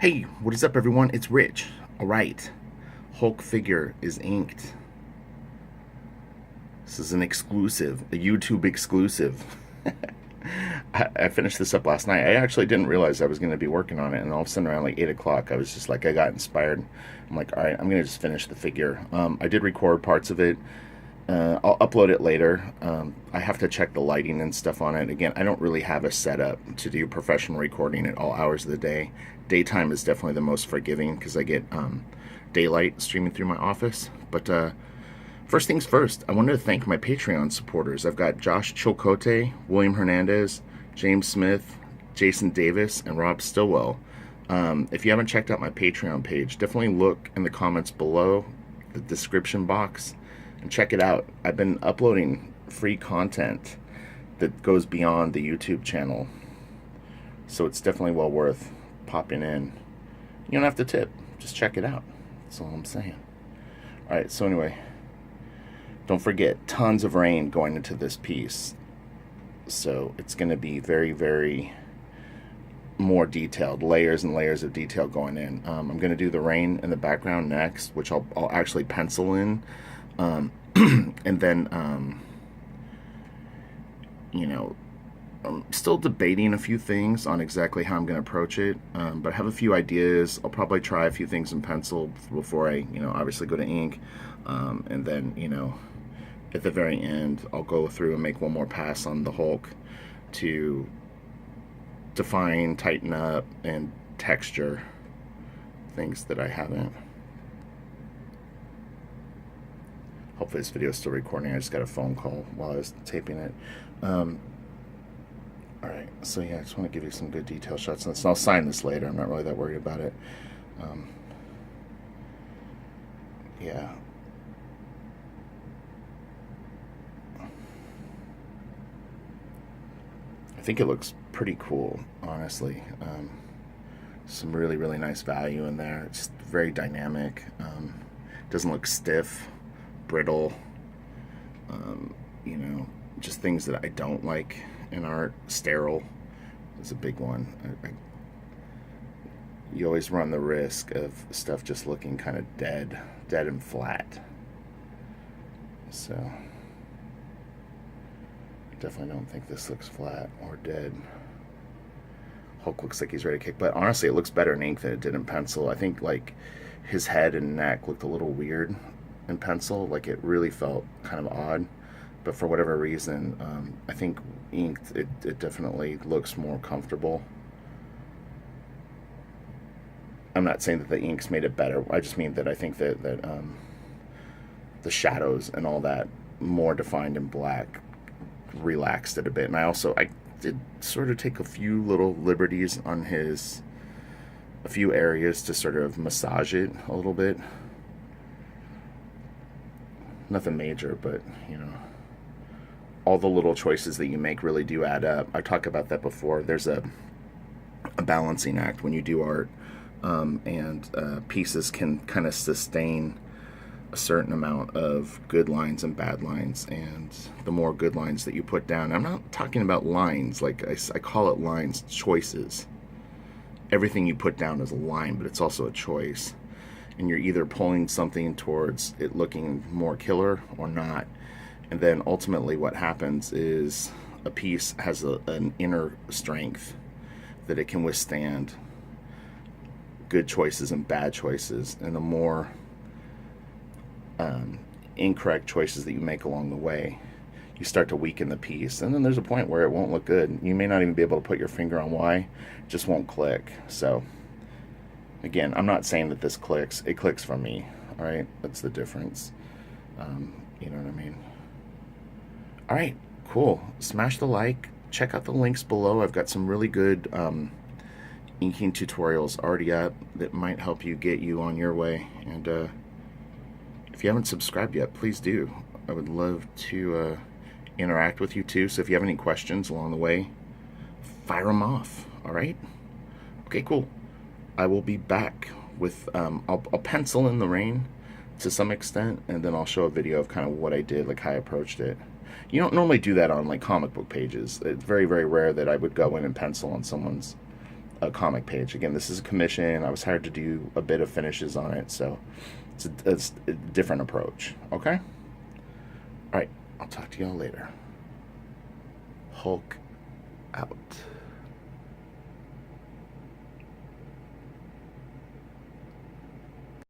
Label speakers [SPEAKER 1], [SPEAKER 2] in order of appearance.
[SPEAKER 1] Hey, what is up, everyone? It's Rich. All right, Hulk figure is inked. This is an exclusive, a YouTube exclusive. I finished this up last night. I actually didn't realize I was going to be working on it, and all of a sudden around like 8 o'clock, I was just like, I got inspired. I'm like, all right, I'm going to just finish the figure. I did record parts of it. I'll upload it later. I have to check the lighting and stuff on it. Again, I don't really have a setup to do professional recording at all hours of the day. Daytime is definitely the most forgiving because I get daylight streaming through my office. But first things first, I wanted to thank my Patreon supporters. I've got Josh Chilcote, William Hernandez, James Smith, Jason Davis, and Rob Stillwell. If you haven't checked out my Patreon page, definitely look in the comments below, the description box, and check it out. I've been uploading free content that goes beyond the YouTube channel, so it's definitely well worth popping in. You don't have to tip, just check it out. That's all I'm saying. Alright, so anyway, don't forget, tons of rain going into this piece, so it's going to be very, very more detailed, layers and layers of detail going in. I'm going to do the rain in the background next, which I'll actually pencil in. And then, you know, I'm still debating a few things on exactly how I'm going to approach it, but I have a few ideas. I'll probably try a few things in pencil before I, obviously go to ink. And then, at the very end, I'll go through and make one more pass on the Hulk to define, tighten up, and texture things that I haven't. Hopefully this video is still recording. I just got a phone call while I was taping it. Alright, so yeah, I just want to give you some good detail shots on this. And I'll sign this later. I'm not really that worried about it. Yeah. I think it looks pretty cool, honestly. Some really, really nice value in there. It's just very dynamic. Doesn't look stiff, brittle. Just things that I don't like in art. Sterile is a big one. You always run the risk of stuff just looking kind of dead and flat. So I definitely don't think this looks flat or dead. Hulk looks like he's ready to kick, but honestly, it looks better in ink than it did in pencil. I think like his head and neck looked a little weird in pencil. Like it really felt kind of odd. But for whatever reason, I think inked, it definitely looks more comfortable. I'm not saying that the inks made it better. I just mean that I think that the shadows and all that more defined in black relaxed it a bit. And I did sort of take a few little liberties on a few areas to sort of massage it a little bit. Nothing major, but all the little choices that you make really do add up. I talked about that before. There's a balancing act when you do art, and pieces can kind of sustain a certain amount of good lines and bad lines, and the more good lines that you put down, I'm not talking about lines, like I call it lines, choices. Everything you put down is a line, but it's also a choice, and you're either pulling something towards it looking more killer or not. And then ultimately what happens is a piece has an inner strength that it can withstand good choices and bad choices, and the more incorrect choices that you make along the way, you start to weaken the piece, and then there's a point where it won't look good. You may not even be able to put your finger on why. It just won't click. So again, I'm not saying that this clicks. It clicks for me. All right, that's the difference. You know what I mean? All right, cool. Smash the like. Check out the links below. I've got some really good inking tutorials already up that might help you get you on your way. And if you haven't subscribed yet, please do. I would love to interact with you too. So if you have any questions along the way, fire them off. All right? Okay, cool. I will be back with, I'll pencil in the rain to some extent, and then I'll show a video of kind of what I did, like how I approached it. You don't normally do that on like comic book pages. It's very, very rare that I would go in and pencil on someone's a comic page. Again, this is a commission. I was hired to do a bit of finishes on it, so it's a different approach. Okay? All right, I'll talk to y'all later. Hulk out.